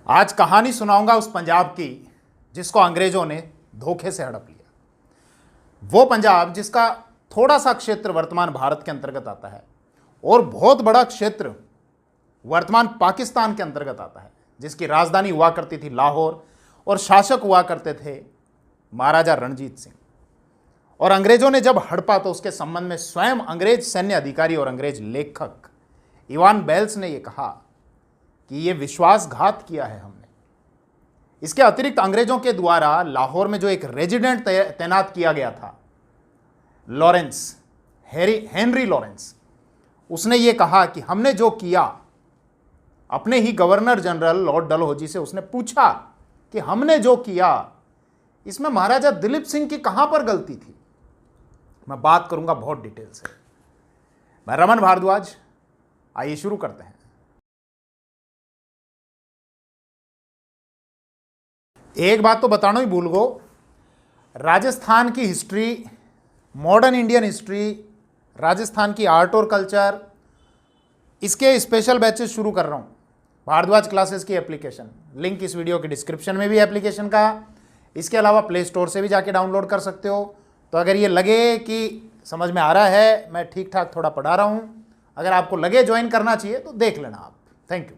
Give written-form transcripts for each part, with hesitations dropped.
आज कहानी सुनाऊंगा उस पंजाब की जिसको अंग्रेजों ने धोखे से हड़प लिया। वो पंजाब जिसका थोड़ा सा क्षेत्र वर्तमान भारत के अंतर्गत आता है और बहुत बड़ा क्षेत्र वर्तमान पाकिस्तान के अंतर्गत आता है, जिसकी राजधानी हुआ करती थी लाहौर और शासक हुआ करते थे महाराजा रणजीत सिंह। और अंग्रेजों ने जब हड़पा तो उसके संबंध में स्वयं अंग्रेज सैन्य अधिकारी और अंग्रेज लेखक इवान बेल्स ने यह कहा कि यह विश्वासघात किया है हमने। इसके अतिरिक्त अंग्रेजों के द्वारा लाहौर में जो एक रेजिडेंट तैनात किया गया था, लॉरेंस, हेनरी लॉरेंस, उसने यह कहा कि हमने जो किया, अपने ही गवर्नर जनरल लॉर्ड डलहौजी से उसने पूछा कि हमने जो किया इसमें महाराजा दिलीप सिंह की कहां पर गलती थी। मैं बात करूंगा बहुत डिटेल से। मैं रमन भारद्वाज, आइए शुरू करते हैं। एक बात तो बताना ही भूल गो, राजस्थान की history, modern Indian history, Rajasthan की आर्ट और कल्चर, इसके स्पेशल बैचेस शुरू कर रहा हूं। भारद्वाज क्लासेस की एप्लीकेशन, लिंक इस वीडियो के डिस्क्रिप्शन में भी एप्लीकेशन का। इसके अलावा प्ले स्टोर से भी जाके डाउनलोड कर सकते हो। तो अगर ये लगे कि समझ में आ रहा है, मैं ठीक ठाक थोड़ा पढ़ा रहा हूं, अगर आपको लगे ज्वाइन करना चाहिए तो देख लेना आप। Thank you.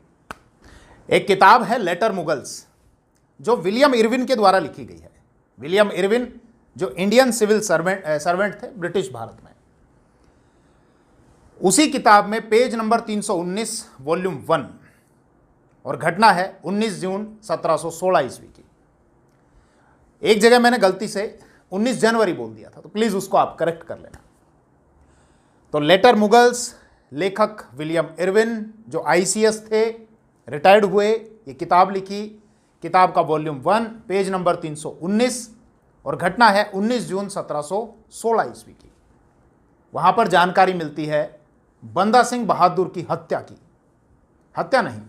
एक किताब है लेटर मुगल्स, जो विलियम इरविन के द्वारा लिखी गई है। विलियम इरविन जो इंडियन सिविल सर्वेंट थे ब्रिटिश भारत में। उसी किताब में पेज नंबर 319 वॉल्यूम 1, और घटना है 19 जून 1716 ईस्वी की। एक जगह मैंने गलती से 19 जनवरी बोल दिया था, तो प्लीज उसको आप करेक्ट कर लेना। तो लेटर मुगल्स, लेखक विलियम इरविन जो आईसीएस थे, रिटायर्ड हुए, ये किताब लिखी। किताब का वॉल्यूम 1 पेज नंबर 319, और घटना है 19 जून 1716 ईस्वी की। वहां पर जानकारी मिलती है बंदा सिंह बहादुर की हत्या की, हत्या नहीं,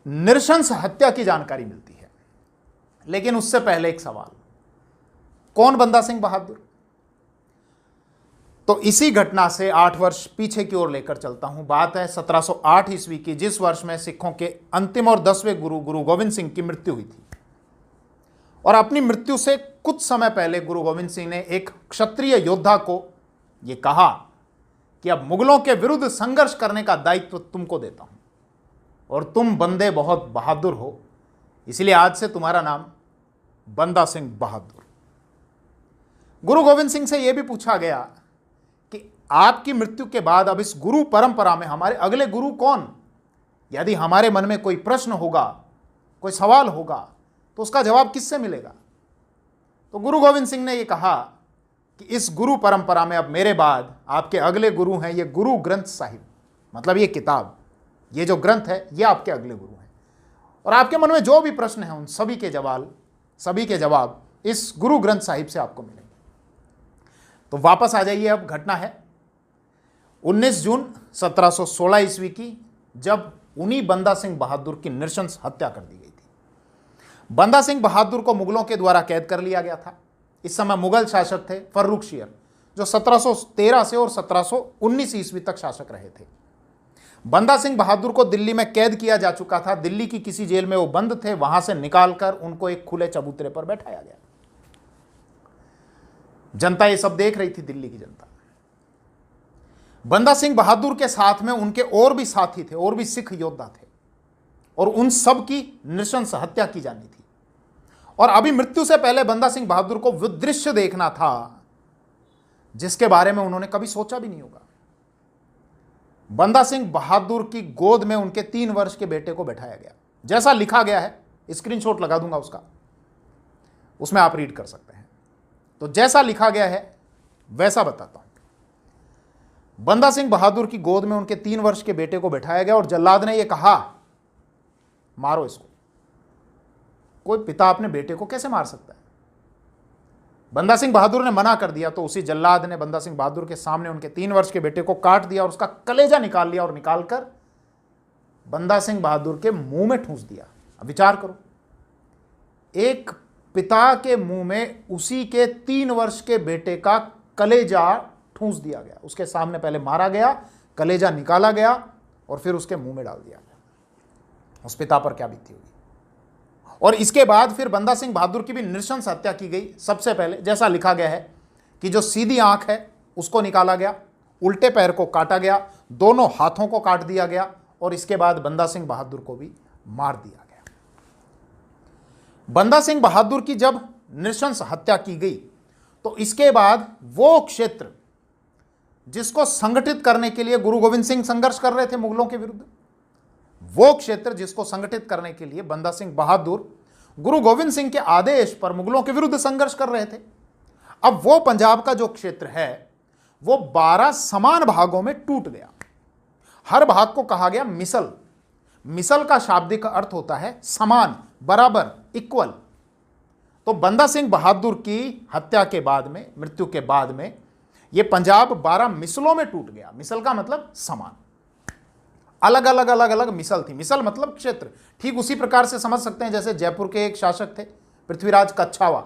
नृशंस हत्या की जानकारी मिलती है। लेकिन उससे पहले एक सवाल, कौन बंदा सिंह बहादुर? तो इसी घटना से 8 वर्ष पीछे की ओर लेकर चलता हूं। बात है 1708 ईस्वी की, जिस वर्ष में सिखों के अंतिम और 10वें गुरु गोविंद सिंह की मृत्यु हुई थी। और अपनी मृत्यु से कुछ समय पहले गुरु गोविंद सिंह ने एक क्षत्रिय योद्धा को यह कहा कि अब मुगलों के विरुद्ध संघर्ष करने का दायित्व तुमको देता हूं, और तुम बंदे बहुत बहादुर हो, इसलिए आज से तुम्हारा नाम बंदा सिंह बहादुर। गुरु गोविंद सिंह से यह भी पूछा गया कि आपकी मृत्यु के बाद अब इस गुरु परंपरा में हमारे अगले गुरु कौन? यदि हमारे मन में कोई प्रश्न होगा, कोई सवाल होगा, तो उसका जवाब किससे मिलेगा? तो गुरु गोविंद सिंह ने यह कहा कि इस गुरु परंपरा में अब मेरे बाद आपके अगले गुरु हैं ये गुरु ग्रंथ साहिब, मतलब ये किताब, ये जो ग्रंथ है ये आपके अगले गुरु हैं, और आपके मन में जो भी प्रश्न है उन सभी के जवाब इस गुरु ग्रंथ साहिब से आपको मिलेंगे। तो वापस आ जाइए। अब घटना है 19 जून 1716 ईस्वी की, जब उन्हीं बंदा सिंह बहादुर की नृशंस हत्या कर दी गई थी। बंदा सिंह बहादुर को मुगलों के द्वारा कैद कर लिया गया था। इस समय मुगल शासक थे फर्रुख शेर, जो 1713 से और 1719 ईस्वी तक शासक रहे थे। बंदा सिंह बहादुर को दिल्ली में कैद किया जा चुका था। दिल्ली की किसी जेल में वो बंद थे, वहां से निकालकर उनको एक खुले चबूतरे पर बैठाया गया। जनता ये सब देख रही थी, दिल्ली की जनता। बंदा सिंह बहादुर के साथ में उनके और भी साथी थे, और भी सिख योद्धा थे, और उन सब की नृशंस हत्या की जानी थी। और अभी मृत्यु से पहले बंदा सिंह बहादुर को वो दृश्य देखना था जिसके बारे में उन्होंने कभी सोचा भी नहीं होगा। बंदा सिंह बहादुर की गोद में उनके 3 वर्ष के बेटे को बैठाया गया। जैसा लिखा गया है, स्क्रीनशॉट लगा दूंगा उसका, उसमें आप रीड कर सकते हैं। तो जैसा लिखा गया है वैसा बताता हूं। बंदा सिंह बहादुर की गोद में उनके 3 वर्ष के बेटे को बैठाया गया, और जल्लाद ने यह कहा, मारो इसको। कोई पिता अपने बेटे को कैसे मार सकता है? बंदा सिंह बहादुर ने मना कर दिया, तो उसी जल्लाद ने बंदा सिंह बहादुर के सामने उनके 3 वर्ष के बेटे को काट दिया और उसका कलेजा निकाल लिया, और निकालकर बंदा सिंह बहादुर के मुंह में ठूंस दिया। अब विचार करो, एक पिता के मुंह में उसी के 3 वर्ष के बेटे का कलेजा ठूंस दिया गया। उसके सामने पहले मारा गया, कलेजा निकाला गया, और फिर उसके मुंह में डाल दिया गया। उस पिता पर क्या बीती होगी। और इसके बाद फिर बंदा सिंह बहादुर की भी नृशंस हत्या की गई। सबसे पहले जैसा लिखा गया है कि जो सीधी आंख है उसको निकाला गया, उल्टे पैर को काटा गया, दोनों हाथों को काट दिया गया और इसके बाद बंदा सिंह बहादुर को भी मार दिया गया। बंदा सिंह बहादुर की जब नृशंस हत्या की गई तो इसके बाद वो क्षेत्र जिसको संगठित करने के लिए गुरु गोविंद सिंह संघर्ष कर रहे थे मुगलों के विरुद्ध, वो क्षेत्र जिसको संगठित करने के लिए बंदा सिंह बहादुर गुरु गोविंद सिंह के आदेश पर मुगलों के विरुद्ध संघर्ष कर रहे थे, अब वो पंजाब का जो क्षेत्र है वो 12 समान भागों में टूट गया। हर भाग को कहा गया मिसल। मिसल का शाब्दिक अर्थ होता है समान, बराबर, इक्वल। तो बंदा सिंह बहादुर की हत्या के बाद में, मृत्यु के बाद में, यह पंजाब 12 मिसलों में टूट गया। मिसल का मतलब समान, अलग अलग अलग अलग मिसल थी। मिसल मतलब क्षेत्र। ठीक उसी प्रकार से समझ सकते हैं जैसे जयपुर के एक शासक थे पृथ्वीराज कच्छावा,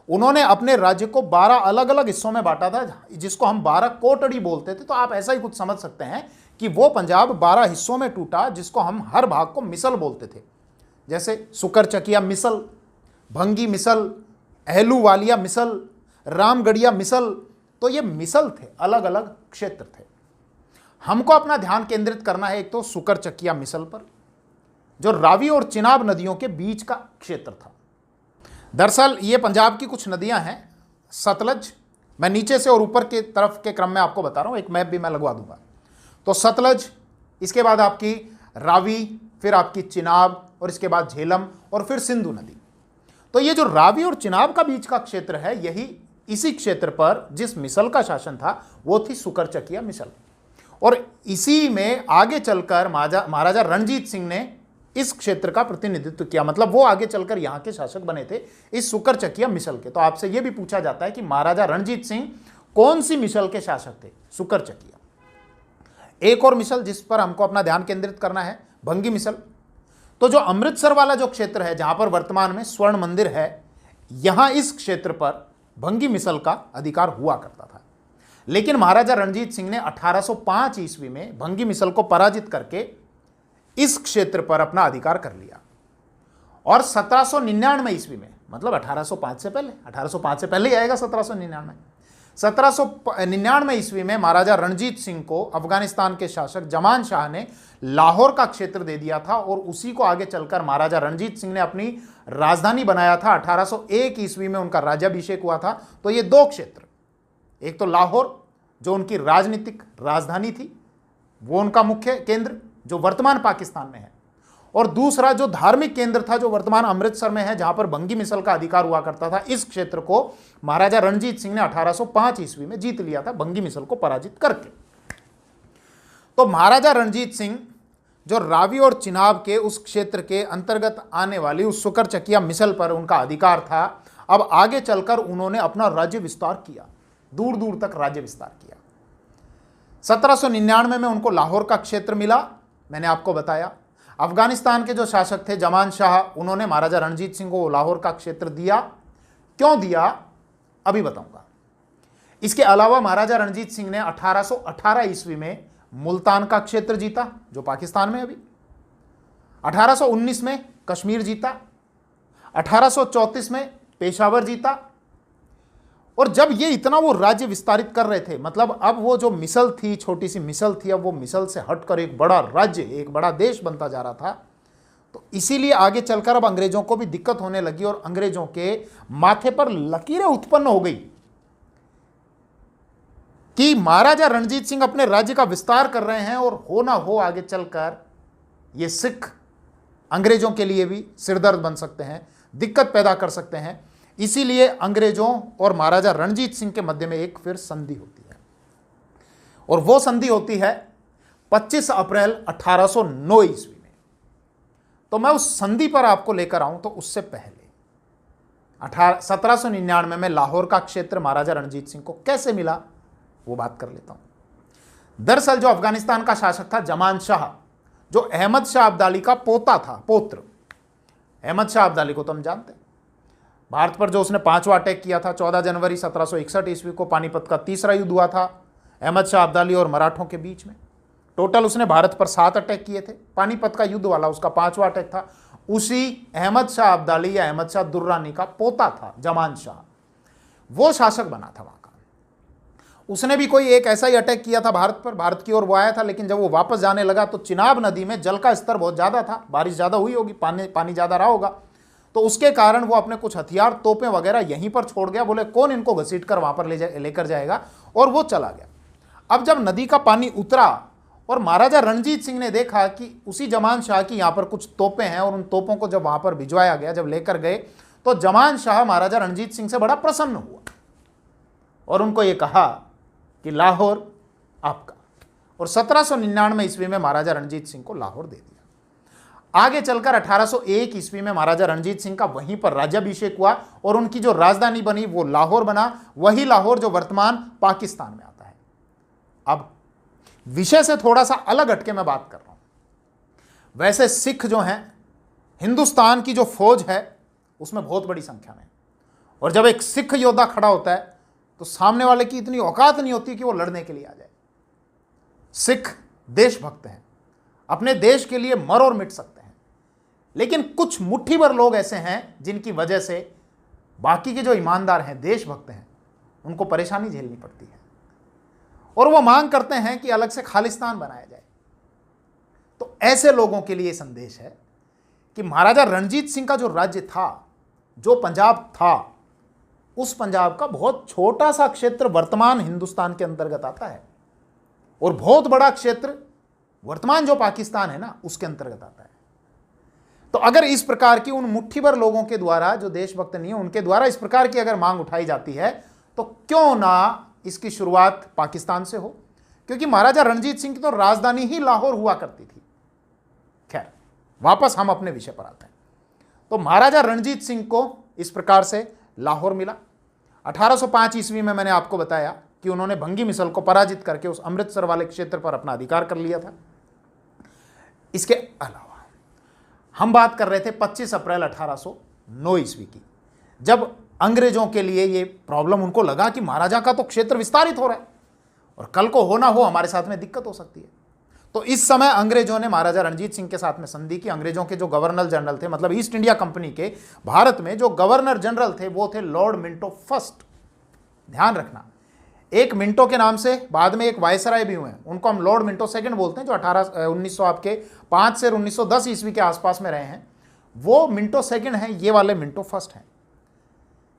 उन्होंने अपने राज्य को 12 अलग अलग हिस्सों में बांटा था जिसको हम 12 कोटड़ी बोलते थे। तो आप ऐसा ही कुछ समझ सकते हैं कि वो पंजाब 12 हिस्सों में टूटा जिसको हम हर भाग को मिसल बोलते थे। जैसे सुकरचकिया मिसल, भंगी मिसल, अहलूवालिया मिसल, रामगढ़िया मिसल। तो ये मिसल थे, अलग अलग क्षेत्र थे। हमको अपना ध्यान केंद्रित करना है एक तो सुकरचकिया मिसल पर, जो रावी और चिनाब नदियों के बीच का क्षेत्र था। दरअसल ये पंजाब की कुछ नदियां हैं। सतलज, मैं नीचे से और ऊपर के तरफ के क्रम में आपको बता रहा हूं, एक मैप भी मैं लगवा दूंगा। तो सतलज, इसके बाद आपकी रावी, फिर आपकी चिनाब और इसके बाद झेलम और फिर सिंधु नदी। तो ये जो रावी और चिनाब का बीच का क्षेत्र है, यही इसी क्षेत्र पर जिस मिसल का शासन था वो थी सुकरचकिया मिसल। और इसी में आगे चलकर महाराजा रणजीत सिंह ने इस क्षेत्र का प्रतिनिधित्व किया, मतलब वो आगे चलकर यहाँ के शासक बने थे इस सुकरचकिया मिसल के। तो आपसे यह भी पूछा जाता है कि महाराजा रणजीत सिंह कौन सी मिसल के शासक थे? सुकरचकिया। एक और मिसल जिस पर हमको अपना ध्यान केंद्रित करना है, भंगी मिसल। तो जो अमृतसर वाला जो क्षेत्र है जहां पर वर्तमान में स्वर्ण मंदिर है, यहां इस क्षेत्र पर भंगी मिसल का अधिकार हुआ करता था। लेकिन महाराजा रणजीत सिंह ने 1805 ईस्वी में भंगी मिसल को पराजित करके इस क्षेत्र पर अपना अधिकार कर लिया। और 1799 ईस्वी में, मतलब 1805 से पहले ही आएगा 1799। 1799 ईस्वी में महाराजा रणजीत सिंह को अफगानिस्तान के शासक जमान शाह ने लाहौर का क्षेत्र दे दिया था और उसी को आगे चलकर महाराजा रणजीत सिंह ने अपनी राजधानी बनाया था। 1801 ईस्वी में उनका राज्याभिषेक हुआ था। तो ये दो क्षेत्र, एक तो लाहौर जो उनकी राजनीतिक राजधानी थी, वो उनका मुख्य केंद्र जो वर्तमान पाकिस्तान में है, और दूसरा जो धार्मिक केंद्र था जो वर्तमान अमृतसर में है जहां पर भंगी मिसल का अधिकार हुआ करता था। इस क्षेत्र को महाराजा रणजीत सिंह ने 1805 ईस्वी में जीत लिया था भंगी मिसल को पराजित करके। तो महाराजा रणजीत सिंह जो रावी और चिनाब के उस क्षेत्र के अंतर्गत आने वाली उस सुकरचकिया मिसल पर उनका अधिकार था। अब आगे चलकर उन्होंने अपना राज्य विस्तार किया, दूर दूर तक राज्य विस्तार किया। 1799 में उनको लाहौर का क्षेत्र मिला, मैंने आपको बताया। अफगानिस्तान के जो शासक थे जमान शाह, उन्होंने महाराजा रणजीत सिंह को लाहौर का क्षेत्र दिया। क्यों दिया अभी बताऊंगा। इसके अलावा महाराजा रणजीत सिंह ने 1818 ईस्वी में मुल्तान का क्षेत्र जीता जो पाकिस्तान में अभी। 1819 में कश्मीर जीता, 1834 में पेशावर जीता। और जब ये इतना वो राज्य विस्तारित कर रहे थे, मतलब अब वो जो मिसल थी, छोटी सी मिसल थी, अब वो मिसल से हटकर एक बड़ा राज्य, एक बड़ा देश बनता जा रहा था। तो इसीलिए आगे चलकर अब अंग्रेजों को भी दिक्कत होने लगी और अंग्रेजों के माथे पर लकीरें उत्पन्न हो गई कि महाराजा रणजीत सिंह अपने राज्य का विस्तार कर रहे हैं और हो ना हो आगे चलकर ये सिख अंग्रेजों के लिए भी सिरदर्द बन सकते हैं, दिक्कत पैदा कर सकते हैं। इसीलिए अंग्रेजों और महाराजा रणजीत सिंह के मध्य में एक फिर संधि होती है और वो संधि होती है 25 अप्रैल 1809 ईस्वी में। तो मैं उस संधि पर आपको लेकर आऊं तो उससे पहले 1799 में लाहौर का क्षेत्र महाराजा रणजीत सिंह को कैसे मिला वो बात कर लेता हूं। दरअसल जो अफगानिस्तान का शासक था जमान शाह, जो अहमद शाह अब्दाली का पोता था, पौत्र। अहमद शाह अब्दाली को तो हम जानते हैं, भारत पर जो उसने 5वां अटैक किया था 14 जनवरी 1761 ईस्वी को। पानीपत का तीसरा युद्ध हुआ था अहमद शाह अब्दाली और मराठों के बीच में। टोटल उसने भारत पर 7 अटैक किए थे। पानीपत का युद्ध वाला उसका 5वां अटैक था उसी अहमद शाह अब्दाली या अहमद शाह दुर्रानी का पोता था जमान शाह, वो शासक बना था वहां का। उसने भी कोई एक ऐसा ही अटैक किया था भारत पर, भारत की ओर वो आया था, लेकिन जब वो वापस जाने लगा तो चिनाब नदी में जल का स्तर बहुत ज़्यादा था, बारिश ज़्यादा हुई होगी, पानी ज़्यादा रहा होगा, तो उसके कारण वो अपने कुछ हथियार तोपें वगैरह यहीं पर छोड़ गया। बोले कौन इनको घसीट कर वहां पर लेकर जाएगा, और वो चला गया। अब जब नदी का पानी उतरा और महाराजा रणजीत सिंह ने देखा कि उसी जमान शाह की यहाँ पर कुछ तोपें हैं, और उन तोपों को जब वहां पर भिजवाया गया, जब लेकर गए, तो जमान शाह महाराजा रणजीत सिंह से बड़ा प्रसन्न हुआ और उनको ये कहा कि लाहौर आपका। और 1799 ईस्वी में महाराजा रणजीत सिंह को लाहौर दे दिया। आगे चलकर 1801 ईस्वी में महाराजा रणजीत सिंह का वहीं पर राज्याभिषेक हुआ और उनकी जो राजधानी बनी वो लाहौर बना, वही लाहौर जो वर्तमान पाकिस्तान में आता है। अब विषय से थोड़ा सा अलग हटके मैं बात कर रहा हूं। वैसे सिख जो हैं, हिंदुस्तान की जो फौज है उसमें बहुत बड़ी संख्या में, और जब एक सिख योद्धा खड़ा होता है तो सामने वाले की इतनी औकात नहीं होती कि वो लड़ने के लिए आ जाए। सिख देशभक्त हैं, अपने देश के लिए मर और मिट सकते हैं, लेकिन कुछ मुट्ठी भर लोग ऐसे हैं जिनकी वजह से बाकी के जो ईमानदार हैं, देशभक्त हैं, उनको परेशानी झेलनी पड़ती है और वो मांग करते हैं कि अलग से खालिस्तान बनाया जाए। तो ऐसे लोगों के लिए संदेश है कि महाराजा रणजीत सिंह का जो राज्य था, जो पंजाब था, उस पंजाब का बहुत छोटा सा क्षेत्र वर्तमान हिंदुस्तान के अंतर्गत आता है और बहुत बड़ा क्षेत्र वर्तमान जो पाकिस्तान है ना, उसके अंतर्गत आता है। तो अगर इस प्रकार की उन मुट्ठी भर लोगों के द्वारा, जो देशभक्त नहीं है, उनके द्वारा इस प्रकार की अगर मांग उठाई जाती है, तो क्यों ना इसकी शुरुआत पाकिस्तान से हो, क्योंकि महाराजा रणजीत सिंह की तो राजधानी ही लाहौर हुआ करती थी। खैर, वापस हम अपने विषय पर आते हैं। तो महाराजा रणजीत सिंह को इस प्रकार से लाहौर मिला। 1805 ईस्वी में मैंने आपको बताया कि उन्होंने भंगी मिसल को पराजित करके उस अमृतसर वाले क्षेत्र पर अपना अधिकार कर लिया था। इसके अलावा हम बात कर रहे थे 25 अप्रैल 1809 ईस्वी की, जब अंग्रेजों के लिए ये प्रॉब्लम, उनको लगा कि महाराजा का तो क्षेत्र विस्तारित हो रहा है और कल को हो ना हो हमारे साथ में दिक्कत हो सकती है। तो इस समय अंग्रेजों ने महाराजा रणजीत सिंह के साथ में संधि की। अंग्रेजों के जो गवर्नर जनरल थे, मतलब ईस्ट इंडिया कंपनी के भारत में जो गवर्नर जनरल थे, वो थे लॉर्ड मिंटो फर्स्ट। ध्यान रखना, एक मिंटो के नाम से बाद में एक वायसराय भी हुए हैं, उनको हम लॉर्ड मिंटो सेकंड बोलते हैं, जो 1900 आपके 5 से 1910 ईस्वी के आसपास में रहे हैं, वो मिंटो सेकंड हैं, ये वाले मिंटो फर्स्ट हैं।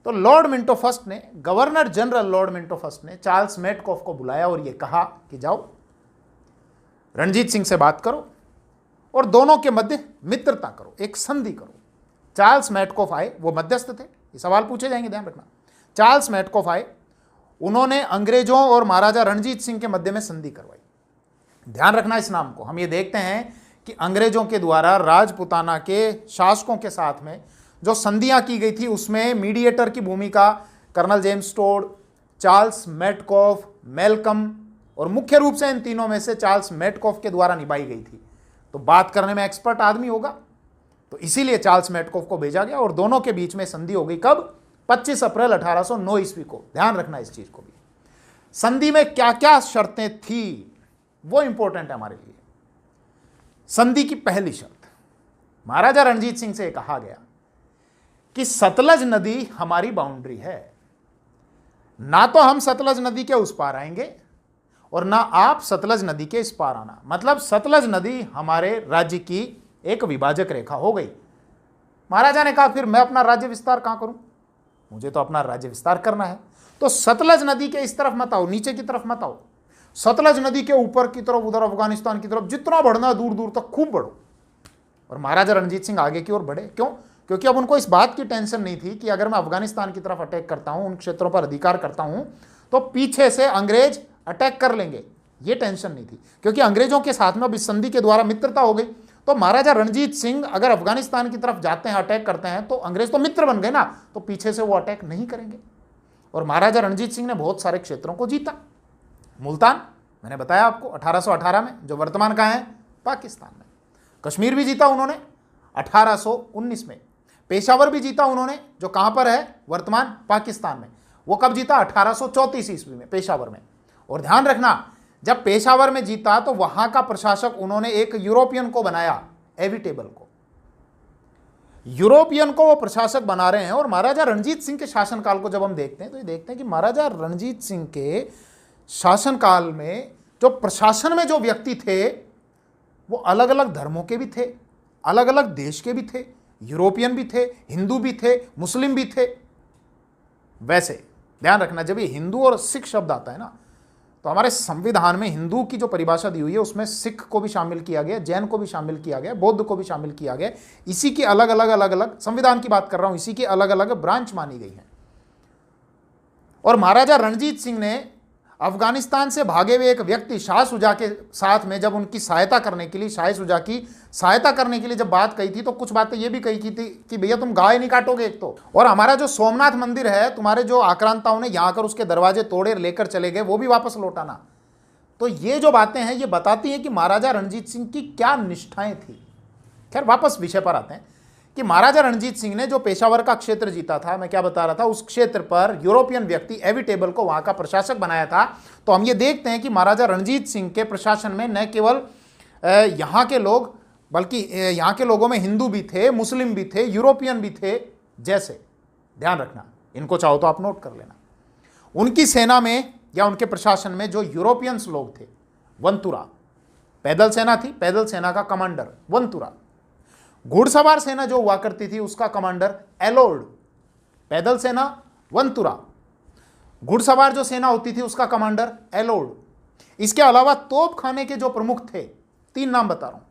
तो लॉर्ड मिंटो फर्स्ट ने, governor general Lord Minto first ने चार्ल्स मेटकॉफ को बुलाया और ये कहा कि जाओ रणजीत सिंह से बात करो और दोनों के मध्य मित्रता करो, एक संधि करो। चार्ल्स मेटकॉफ आए, वो मध्यस्थ थे, ये सवाल पूछे जाएंगे, ध्यान रखना। चार्ल्स मेटकॉफ आए, उन्होंने अंग्रेजों और महाराजा रणजीत सिंह के मध्य में संधि करवाई। ध्यान रखना इस नाम को। हम ये देखते हैं कि अंग्रेजों के द्वारा राजपुताना के शासकों के साथ में जो संधियां की गई थी, उसमें मीडिएटर की भूमिका colonel James Tod, Charles Metcalfe, Malcolm, और मुख्य रूप से इन तीनों में से चार्ल्स मेटकॉफ के द्वारा निभाई गई थी। तो बात करने में एक्सपर्ट आदमी होगा, तो इसीलिए चार्ल्स मेटकॉफ को भेजा गया और दोनों के बीच में संधि हो गई। कब? 25 अप्रैल 1809 ईस्वी को। ध्यान रखना इस चीज को भी। संधि में क्या क्या शर्तें थी वो इंपॉर्टेंट है हमारे लिए। संधि की पहली शर्त, महाराजा रणजीत सिंह से कहा गया कि सतलज नदी हमारी बाउंड्री है, ना तो हम सतलज नदी के उस पार आएंगे और ना आप सतलज नदी के इस पार आना। मतलब सतलज नदी हमारे राज्य की एक विभाजक रेखा हो गई। महाराजा ने कहा फिर मैं अपना राज्य विस्तार कहां करूं, मुझे तो अपना राज्य विस्तार करना है। तो सतलज नदी के इस तरफ मत आओ, नीचे की तरफ मत आओ, सतलज नदी के ऊपर की तरफ, उधर अफगानिस्तान की तरफ जितना बढ़ना दूर दूर तक खूब बढ़ो। और महाराजा रणजीत सिंह आगे की ओर बढ़े। क्यों? क्योंकि अब उनको इस बात की टेंशन नहीं थी कि अगर मैं अफगानिस्तान की तरफ अटैक करता हूं, उन क्षेत्रों पर अधिकार करता हूं, तो पीछे से अंग्रेज अटैक कर लेंगे, ये टेंशन नहीं थी। क्योंकि अंग्रेजों के साथ में अब इस संधि के द्वारा मित्रता हो गई, तो महाराजा रणजीत सिंह अगर अफगानिस्तान की तरफ जाते हैं, अटैक करते हैं, तो अंग्रेज तो मित्र बन गए ना, तो पीछे से वो अटैक नहीं करेंगे। और महाराजा रणजीत सिंह ने बहुत सारे क्षेत्रों को जीता। मुल्तान मैंने बताया आपको 1818 में, जो वर्तमान का है पाकिस्तान में। कश्मीर भी जीता उन्होंने 1819 में। पेशावर भी जीता उन्होंने, जो कहां पर है वर्तमान पाकिस्तान में। वो कब जीता? 1834 ईस्वी में, पेशावर में। और ध्यान रखना, जब पेशावर में जीता तो वहां का प्रशासक उन्होंने एक यूरोपियन को बनाया, एविटेबल को। यूरोपियन को वो प्रशासक बना रहे हैं। और महाराजा रणजीत सिंह के शासनकाल को जब हम देखते हैं तो ये देखते हैं कि महाराजा रणजीत सिंह के शासनकाल में जो प्रशासन में जो व्यक्ति थे वो अलग अलग धर्मों के भी थे, अलग अलग देश के भी थे, यूरोपियन भी थे, हिंदू भी थे, मुस्लिम भी थे। वैसे ध्यान रखना, जब ये हिंदू और सिख शब्द आता है ना, तो हमारे संविधान में हिंदू की जो परिभाषा दी हुई है उसमें सिख को भी शामिल किया गया, जैन को भी शामिल किया गया, बौद्ध को भी शामिल किया गया। इसी की अलग अलग संविधान की बात कर रहा हूं, इसी की अलग अलग ब्रांच मानी गई है। और महाराजा रणजीत सिंह ने अफगानिस्तान से भागे हुए एक व्यक्ति शाह शुजा के साथ में जब उनकी सहायता करने के लिए, शाह शुजा की सहायता करने के लिए जब बात कही थी, तो कुछ बातें ये भी कही की थी कि भैया तुम गाय नहीं काटोगे एक तो, और हमारा जो सोमनाथ मंदिर है तुम्हारे जो आक्रांताओं ने यहाँ आकर उसके दरवाजे तोड़े लेकर चले गए वो भी वापस लौटाना। तो ये जो बातें हैं ये बताती हैं कि महाराजा रणजीत सिंह की क्या निष्ठाएं थी। खैर वापस विषय पर आते हैं कि महाराजा रणजीत सिंह ने जो पेशावर का क्षेत्र जीता था, मैं क्या बता रहा था, उस क्षेत्र पर यूरोपियन व्यक्ति एविटेबल को वहां का प्रशासक बनाया था। तो हम ये देखते हैं कि महाराजा रणजीत सिंह के प्रशासन में न केवल यहाँ के लोग बल्कि यहाँ के लोगों में हिंदू भी थे, मुस्लिम भी थे, यूरोपियन भी थे। जैसे ध्यान रखना, इनको चाहो तो आप नोट कर लेना, उनकी सेना में या उनके प्रशासन में जो यूरोपियंस लोग थे, वंतुरा पैदल सेना थी, पैदल सेना का कमांडर वंतुरा। घुड़सवार सेना जो हुआ करती थी उसका कमांडर एलोर्ड। पैदल सेना वंतुरा, घुड़सवार जो सेना होती थी उसका कमांडर एलोर्ड। इसके अलावा तोप खाने के जो प्रमुख थे, 3 नाम बता रहा हूं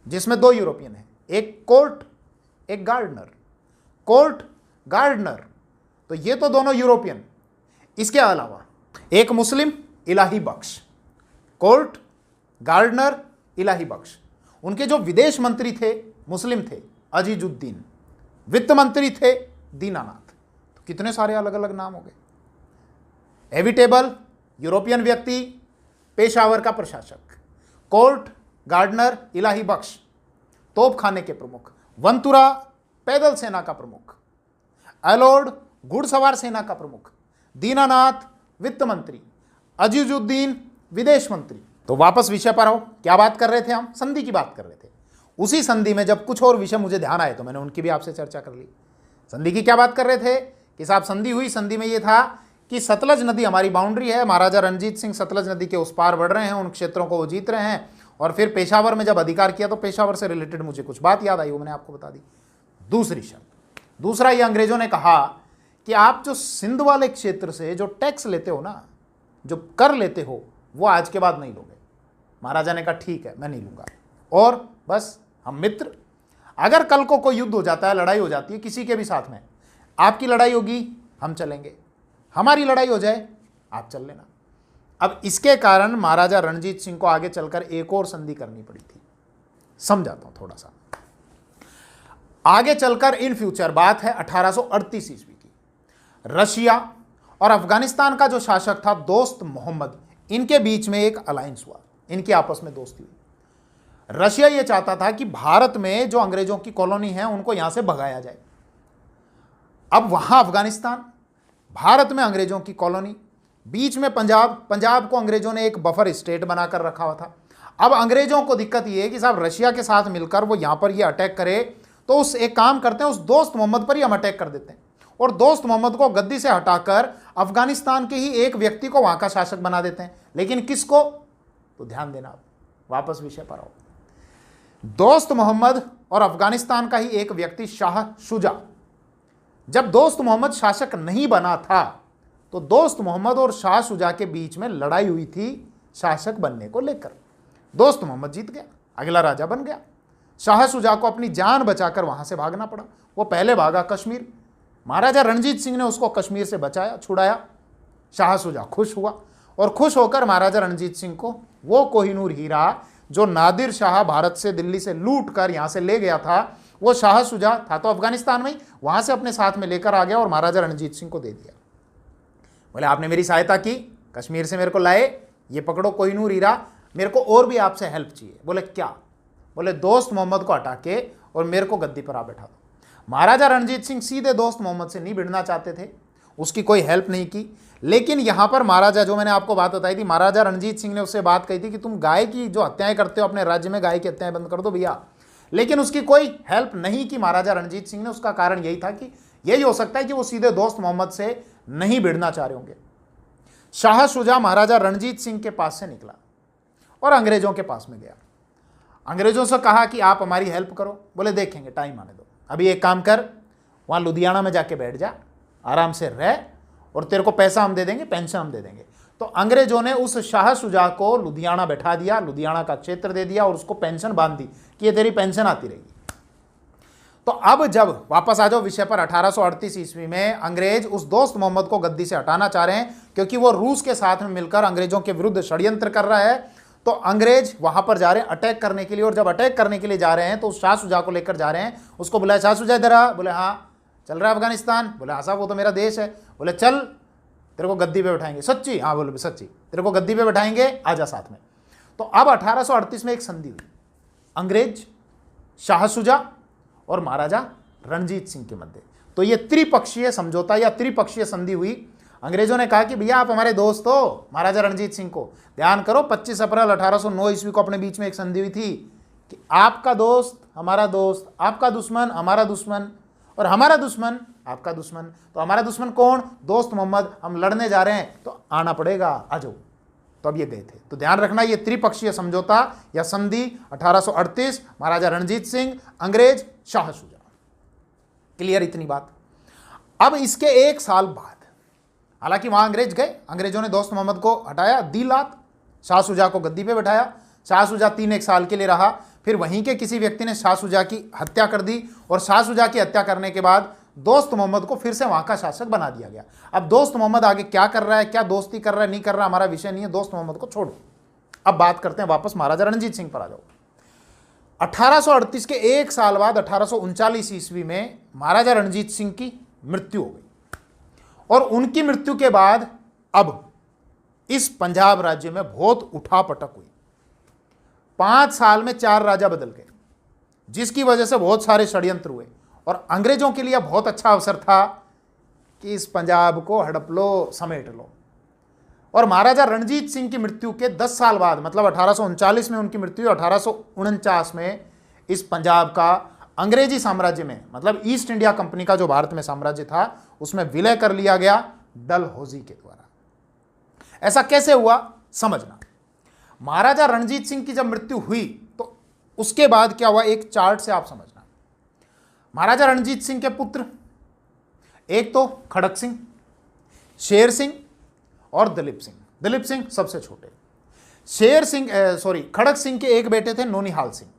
जिसमें 2 यूरोपियन है, एक कोर्ट एक गार्डनर। कोर्ट गार्डनर, तो ये तो दोनों यूरोपियन। इसके अलावा एक मुस्लिम, इलाही बख्श। कोर्ट गार्डनर इलाही बख्श। उनके जो विदेश मंत्री थे मुस्लिम थे, अजीजुद्दीन। वित्त मंत्री थे दीनानाथ। तो कितने सारे अलग अलग नाम हो गए। एविटेबल यूरोपियन व्यक्ति, पेशावर का प्रशासक, कोर्ट गार्डनर इलाही बख्श तोप खाने के प्रमुख, वंतुरा पैदल सेना का प्रमुख, एलोर्ड घुड़सवार सेना का प्रमुख, दीनानाथ वित्त मंत्री, अजीजुद्दीन विदेश मंत्री। तो वापस विषय पर आओ, क्या बात कर रहे थे हम? संधि की बात कर रहे थे। उसी संधि में जब कुछ और विषय मुझे ध्यान आए तो मैंने उनकी भी आपसे चर्चा कर ली। संधि की क्या बात कर रहे थे कि साहब संधि हुई, संधि में ये था कि सतलज नदी हमारी बाउंड्री है, महाराजा रणजीत सिंह सतलज नदी के उस पार बढ़ रहे हैं, उन क्षेत्रों को वो जीत रहे हैं। और फिर पेशावर में जब अधिकार किया तो पेशावर से रिलेटेड मुझे कुछ बात याद आई, वो मैंने आपको बता दी। दूसरी शर्त, दूसरा ये अंग्रेजों ने कहा कि आप जो सिंध वाले क्षेत्र से जो टैक्स लेते हो ना, जो कर लेते हो, वो आज के बाद नहीं लोगे। महाराजा ने कहा ठीक है मैं नहीं लूंगा, और बस हम मित्र। अगर कल को कोई युद्ध हो जाता है, लड़ाई हो जाती है किसी के भी साथ में, आपकी लड़ाई होगी हम चलेंगे, हमारी लड़ाई हो जाए आप चल लेना। अब इसके कारण महाराजा रणजीत सिंह को आगे चलकर एक और संधि करनी पड़ी थी। समझाता हूं थोड़ा सा आगे चलकर। इन फ्यूचर बात है 1838 ईस्वी की। रशिया और अफगानिस्तान का जो शासक था दोस्त मोहम्मद, इनके बीच में एक अलायंस हुआ, इनकी आपस में दोस्ती हुई। रशिया यह चाहता था कि भारत में जो अंग्रेजों की कॉलोनी है उनको यहां से भगाया जाए। अब वहां अफगानिस्तान, भारत में अंग्रेजों की कॉलोनी, बीच में पंजाब, पंजाब को अंग्रेजों ने एक बफर स्टेट बनाकर रखा हुआ था। अब अंग्रेजों को दिक्कत यह है कि साहब रशिया के साथ मिलकर वो यहां पर ये अटैक करे, तो उस एक काम करते हैं, उस दोस्त मोहम्मद पर ही हम अटैक कर देते हैं और दोस्त मोहम्मद को गद्दी से हटाकर अफगानिस्तान के ही एक व्यक्ति को वहां का शासक बना देते हैं। लेकिन किसको? तो ध्यान देना, आप वापस विषय पर आओ। दोस्त मोहम्मद और अफगानिस्तान का ही एक व्यक्ति शाह शुजा। जब दोस्त मोहम्मद शासक नहीं बना था तो दोस्त मोहम्मद और शाह शुजा के बीच में लड़ाई हुई थी शासक बनने को लेकर। दोस्त मोहम्मद जीत गया, अगला राजा बन गया। शाह शुजा को अपनी जान बचाकर वहां से भागना पड़ा। वो पहले भागा कश्मीर, महाराजा रणजीत सिंह ने उसको कश्मीर से बचाया, छुड़ाया। शाह शुजा खुश हुआ और खुश होकर महाराजा रणजीत सिंह को वो कोहिनूर हीरा जो नादिर शाह भारत से, दिल्ली से लूट कर यहां से ले गया था, वो शाह शुजा था तो अफगानिस्तान में ही, वहां से अपने साथ में लेकर आ गया और महाराजा रणजीत सिंह को दे दिया। बोले आपने मेरी सहायता की, कश्मीर से मेरे को लाए, ये पकड़ो कोहिनूर हीरा, मेरे को और भी आपसे हेल्प चाहिए। बोले क्या? बोले दोस्त मोहम्मद को हटा के और मेरे को गद्दी पर आ बैठा दो। महाराजा रणजीत सिंह सीधे दोस्त मोहम्मद से नहीं भिड़ना चाहते थे, उसकी कोई हेल्प नहीं की। लेकिन यहां पर महाराजा, जो मैंने आपको बात बताई थी, महाराजा रणजीत सिंह ने उससे बात कही थी कि तुम गाय की जो हत्याएं करते हो अपने राज्य में, गाय की हत्याएं बंद कर दो भैया। लेकिन उसकी कोई हेल्प नहीं की महाराजा रणजीत सिंह ने। उसका कारण यही था कि यही हो सकता है कि वो सीधे दोस्त मोहम्मद से नहीं भिड़ना चाह रहे होंगे। शाह शुजा महाराजा रणजीत सिंह के पास से निकला और अंग्रेजों के पास में गया। अंग्रेजों से कहा कि आप हमारी हेल्प करो। बोले देखेंगे, टाइम आने दो, अभी एक काम कर, वहाँ लुधियाना में जाके बैठ जा, आराम से रह, और तेरे को पैसा हम दे देंगे, पेंशन हम दे देंगे। तो अंग्रेजों ने उस शाह शुजा को लुधियाना बैठा दिया, लुधियाना का क्षेत्र दे दिया और उसको पेंशन बांध दी कि ये तेरी पेंशन आती रहेगी। तो अब जब वापस आ जाओ विषय पर, 1838 ईस्वी में अंग्रेज उस दोस्त मोहम्मद को गद्दी से हटाना चाह रहे हैं, क्योंकि वो रूस के साथ में मिलकर अंग्रेजों के विरुद्ध षड्यंत्र कर रहा है। तो अंग्रेज वहां पर जा रहे हैं अटैक करने के लिए, और जब अटैक करने के लिए जा रहे हैं तो उस शाह शुजा को लेकर जा रहे हैं। उसको बुलाया, शाह शुजा इधर आ। बोले हाँ। चल रहा है अफगानिस्तान? बोले हाँ साहब, वो तो मेरा देश है। बोले चल तेरे को गद्दी पे बैठाएंगे। सच्ची? हाँ। बोले सच्ची, तेरे को गद्दी पे बैठाएंगे, आजा साथ में। तो अब 1838 में एक संधि हुई अंग्रेज, शाह शुजा और महाराजा रणजीत सिंह के मध्य। तो ये त्रिपक्षीय समझौता या त्रिपक्षीय संधि हुई। अंग्रेजों ने कहा कि भैया आप हमारे दोस्त हो, महाराजा रणजीत सिंह को। ध्यान करो, 25 अप्रैल 1809 ईस्वी को अपने बीच में एक संधि हुई थी कि आपका दोस्त हमारा दोस्त, आपका दुश्मन हमारा दुश्मन, और हमारा दुश्मन आपका दुश्मन। तो हमारा दुश्मन कौन? दोस्त मोहम्मद। हम लड़ने जा रहे हैं तो आना पड़ेगा, आ जाओ। तो अब ये गए थे। तो ध्यान रखना, ये त्रिपक्षीय समझौता या संधि 1838, महाराजा रणजीत सिंह, अंग्रेज, शाह शुजा। क्लियर इतनी बात? अब इसके एक साल बाद, हालांकि वहां अंग्रेज गए, अंग्रेजों ने दोस्त मोहम्मद को हटाया, दी लात, शाह शुजा को गद्दी पे बैठाया। शाह शुजा 3 साल के लिए रहा। फिर वहीं के किसी व्यक्ति ने शाह शुजा की हत्या कर दी, और शाह शुजा की हत्या करने के बाद दोस्त मोहम्मद को फिर से वहां का शासक बना दिया गया। अब दोस्त मोहम्मद आगे क्या कर रहा है, क्या दोस्ती कर रहा है, नहीं कर रहा, हमारा विषय नहीं है, दोस्त मोहम्मद को छोड़ो। अब बात करते हैं वापस महाराजा रणजीत सिंह पर आ जाओ। 1838 के एक साल बाद 1839 ईस्वी में महाराजा रणजीत सिंह की मृत्यु हो गई, और उनकी मृत्यु के बाद अब इस पंजाब राज्य में बहुत उठापटक हुई। 5 साल में 4 राजा बदल गए, जिसकी वजह से बहुत सारे षड्यंत्र हुए, और अंग्रेजों के लिए बहुत अच्छा अवसर था कि इस पंजाब को हड़प लो, समेट लो। और महाराजा रणजीत सिंह की मृत्यु के 10 साल बाद, मतलब 1839 में उनकी मृत्यु, 1849 में इस पंजाब का अंग्रेजी साम्राज्य में, मतलब ईस्ट इंडिया कंपनी का जो भारत में साम्राज्य था, उसमें विलय कर लिया गया डलहौजी के द्वारा। ऐसा कैसे हुआ समझना। महाराजा रणजीत सिंह की जब मृत्यु हुई तो उसके बाद क्या हुआ, एक चार्ट से आप समझना। महाराजा रणजीत सिंह के पुत्र, एक तो खड़क सिंह, शेर सिंह और दलीप सिंह। दलीप सिंह सबसे छोटे। खड़क सिंह के एक बेटे थे नोनिहाल सिंह।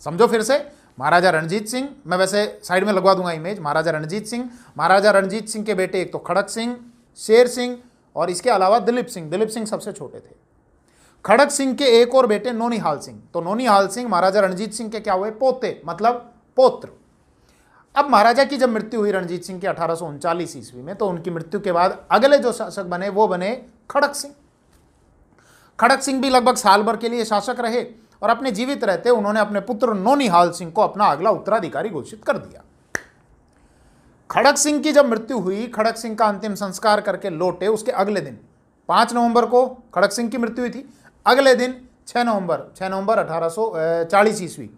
समझो फिर से, महाराजा रणजीत सिंह, मैं वैसे साइड में लगवा दूंगा इमेज, महाराजा रणजीत सिंह, महाराजा रणजीत सिंह के बेटे एक तो खड़क सिंह, शेर सिंह और इसके अलावा दलीप सिंह। दलीप सिंह सबसे छोटे थे। खड़क सिंह के एक और बेटे नोनिहाल सिंह। तो नोनिहाल सिंह महाराजा रणजीत सिंह के क्या हुए, पोते, मतलब पौत्र। अब महाराजा की जब मृत्यु हुई रणजीत सिंह की 1839 ईस्वी में, तो उनकी मृत्यु के बाद अगले जो शासक बने वो बने खड़क सिंह। खड़क सिंह भी लगभग साल भर के लिए शासक रहे, और अपने जीवित रहते उन्होंने अपने पुत्र नोनिहाल सिंह को अपना अगला उत्तराधिकारी घोषित कर दिया। खड़क सिंह की जब मृत्यु हुई, खड़क सिंह का अंतिम संस्कार करके लौटे, उसके अगले दिन 5 नवंबर को खड़क सिंह की मृत्यु हुई थी। अगले दिन 6 नवंबर 1840 ईस्वी,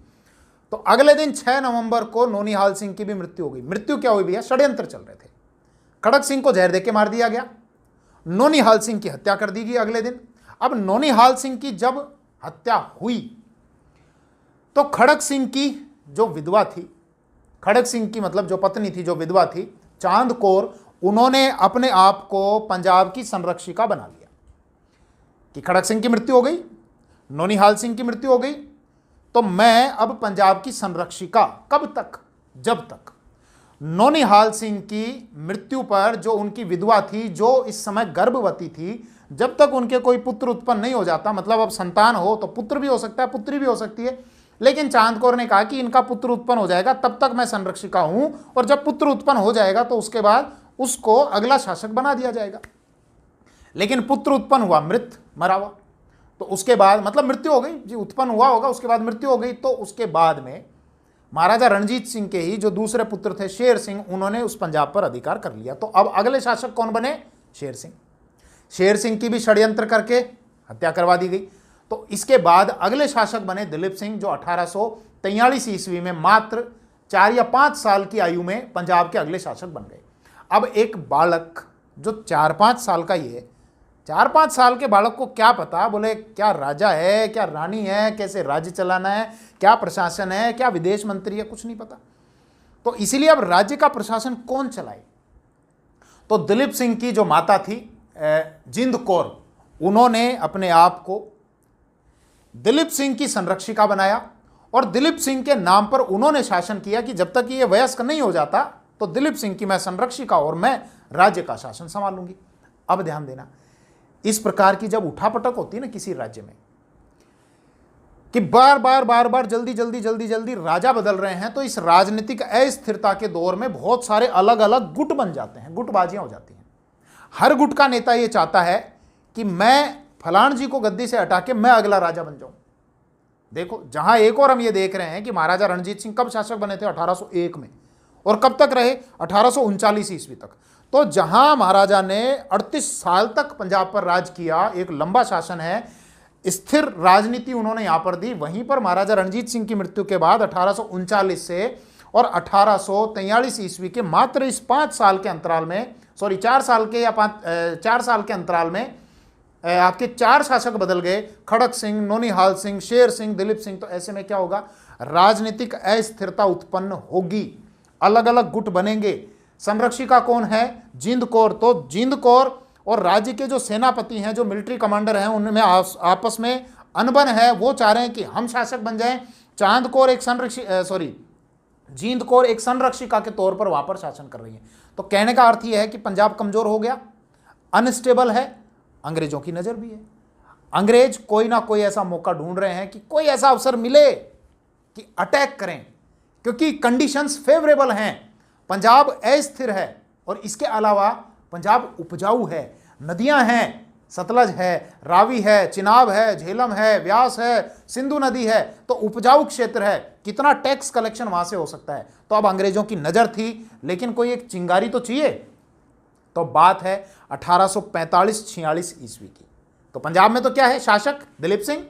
तो अगले दिन 6 नवंबर को नोनिहाल सिंह की भी मृत्यु हो गई। मृत्यु क्या हुई भैया, षड्यंत्र चल रहे थे। खड़क सिंह को जहर देके मार दिया गया, नोनिहाल सिंह की हत्या कर दी गई अगले दिन। अब नोनिहाल सिंह की जब हत्या हुई तो खड़क सिंह की जो विधवा थी, खड़क सिंह की मतलब जो पत्नी थी, जो विधवा थी, चांद कौर, उन्होंने अपने आप को पंजाब की संरक्षिका बना लिया कि खड़क सिंह की मृत्यु हो गई, नोनिहाल सिंह की मृत्यु हो गई, तो मैं अब पंजाब की संरक्षिका। कब तक, जब तक नोनिहाल सिंह की मृत्यु पर जो उनकी विधवा थी, जो इस समय गर्भवती थी, जब तक उनके कोई पुत्र उत्पन्न नहीं हो जाता, मतलब अब संतान हो तो पुत्र भी हो सकता है, पुत्री भी हो सकती है, लेकिन चांद कौर ने कहा कि इनका पुत्र उत्पन्न हो जाएगा तब तक मैं संरक्षिका हूं, और जब पुत्र उत्पन्न हो जाएगा तो उसके बाद उसको अगला शासक बना दिया जाएगा। लेकिन पुत्र उत्पन्न हुआ, मरा हुआ, तो उसके बाद मतलब मृत्यु हो गई जी, उत्पन्न हुआ होगा, उसके बाद मृत्यु हो गई। तो उसके बाद में महाराजा रणजीत सिंह के ही जो दूसरे पुत्र थे शेर सिंह, उन्होंने उस पंजाब पर अधिकार कर लिया। तो अब अगले शासक कौन बने, शेर सिंह। शेर सिंह की भी षड्यंत्र करके हत्या करवा दी गई। तो इसके बाद अगले शासक बने दलीप सिंह, जो 1843 ईस्वी में मात्र 4 या 5 साल की आयु में पंजाब के अगले शासक बन गए। अब एक बालक जो 4-5 साल का ही है, 4-5 साल के बालक को क्या पता, बोले क्या राजा है, क्या रानी है, कैसे राज्य चलाना है, क्या प्रशासन है, क्या विदेश मंत्री है, कुछ नहीं पता। तो इसीलिए अब राज्य का प्रशासन कौन चलाए? तो दिलीप सिंह की जो माता थी जिंद कौर, उन्होंने अपने आप को दिलीप सिंह की संरक्षिका बनाया और दिलीप सिंह के नाम पर उन्होंने शासन किया कि जब तक ये वयस्क नहीं हो जाता तो दिलीप सिंह की मैं संरक्षिका और मैं राज्य का शासन संभालूंगी। अब ध्यान देना, इस प्रकार की जब उठापटक होती है ना किसी राज्य में कि बार बार जल्दी राजा बदल रहे हैं, तो इस राजनीतिक अस्थिरता के दौर में बहुत सारे अलग अलग गुट बन जाते हैं, गुटबाजियां हो जाती हैं। हर गुट का नेता यह चाहता है कि मैं फलान जी को गद्दी से हटा के मैं अगला राजा बन जाऊं। देखो, जहां एक और हम ये देख रहे हैं कि महाराजा रणजीत सिंह कब शासक बने थे? 1801 में, और कब तक रहे? 1839 ईस्वी तक। तो जहां महाराजा ने 38 साल तक पंजाब पर राज किया, एक लंबा शासन है, स्थिर राजनीति उन्होंने यहां पर दी, वहीं पर महाराजा रणजीत सिंह की मृत्यु के बाद 1839 से और 1843 ईस्वी के मात्र इस 5 साल के अंतराल में, 4 साल के या 4 साल के अंतराल में आपके 4 शासक बदल गए, खड़क सिंह, नौनिहाल सिंह, शेर सिंह, दिलीप सिंह। तो ऐसे में क्या होगा? राजनीतिक अस्थिरता उत्पन्न होगी, अलग अलग गुट बनेंगे। संरक्षिका कौन है? जिंद कौर। तो जिंद कौर और राज्य के जो सेनापति हैं, जो मिलिट्री कमांडर हैं, उनमें आपस में अनबन है। वो चाह रहे हैं कि हम शासक बन जाएं। जिंद कौर एक संरक्षिका के तौर पर वहां पर शासन कर रही है। तो कहने का अर्थ यह है कि पंजाब कमजोर हो गया, अनस्टेबल है, अंग्रेजों की नजर भी है। अंग्रेज कोई ना कोई ऐसा मौका ढूंढ रहे हैं कि कोई ऐसा अवसर मिले कि अटैक करें, क्योंकि कंडीशंस फेवरेबल हैं। पंजाब अस्थिर है और इसके अलावा पंजाब उपजाऊ है, नदियां हैं, सतलज है, रावी है, चिनाब है, झेलम है, व्यास है, सिंधु नदी है, तो उपजाऊ क्षेत्र है, कितना टैक्स कलेक्शन वहां से हो सकता है। तो अब अंग्रेजों की नजर थी, लेकिन कोई एक चिंगारी तो चाहिए। तो बात है 1845-46 ईस्वी की। तो पंजाब में तो क्या है? शासक दिलीप सिंह,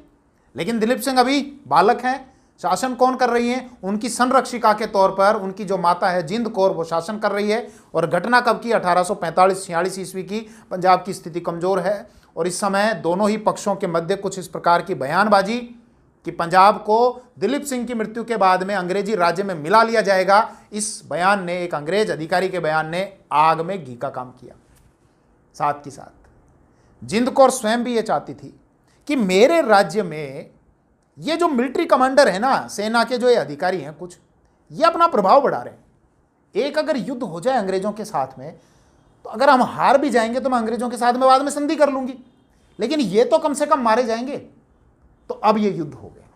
लेकिन दिलीप सिंह अभी बालक हैं। शासन कौन कर रही हैं? उनकी संरक्षिका के तौर पर उनकी जो माता है जिंद कौर, वो शासन कर रही है। और घटना कब की? 1845-46 ईस्वी की। पंजाब की स्थिति कमजोर है और इस समय दोनों ही पक्षों के मध्य कुछ इस प्रकार की बयानबाजी कि पंजाब को दिलीप सिंह की मृत्यु के बाद में अंग्रेजी राज्य में मिला लिया जाएगा। इस बयान ने, एक अंग्रेज अधिकारी के बयान ने आग में घी का काम किया। साथ ही साथ जिंद कौर स्वयं भी ये चाहती थी कि मेरे राज्य में ये जो मिलिट्री कमांडर है ना, सेना के जो ये अधिकारी हैं कुछ, ये अपना प्रभाव बढ़ा रहे हैं। एक अगर युद्ध हो जाए अंग्रेजों के साथ में, तो अगर हम हार भी जाएंगे तो मैं अंग्रेजों के साथ में बाद में संधि कर लूंगी, लेकिन ये तो कम से कम मारे जाएंगे। तो अब ये युद्ध हो गया,